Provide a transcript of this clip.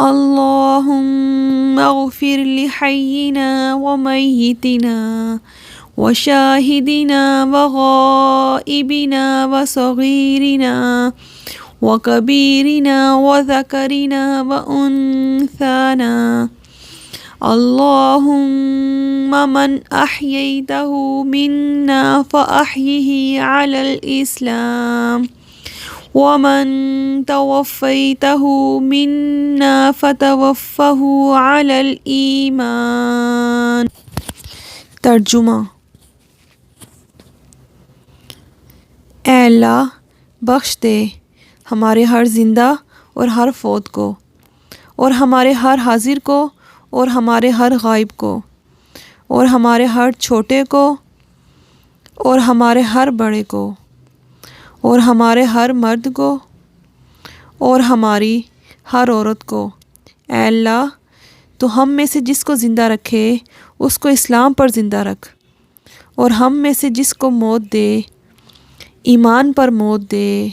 اللهم اغفر لحينا وميتنا وشاهدنا وغائبنا وصغيرنا وكبيرنا وذكرنا وأنثانا اللهم من أحييته منا فأحيه على الإسلام ومن توفيته منا فتوفه على الإيمان۔ ترجمہ: اے اللہ، بخش دے ہمارے ہر زندہ اور ہر فوت کو، اور ہمارے ہر حاضر کو، اور ہمارے ہر غائب کو، اور ہمارے ہر چھوٹے کو، اور ہمارے ہر بڑے کو، اور ہمارے ہر مرد کو، اور ہماری ہر عورت کو۔ اے اللہ، تو ہم میں سے جس کو زندہ رکھے اس کو اسلام پر زندہ رکھ، اور ہم میں سے جس کو موت دے ایمان پر موت دے۔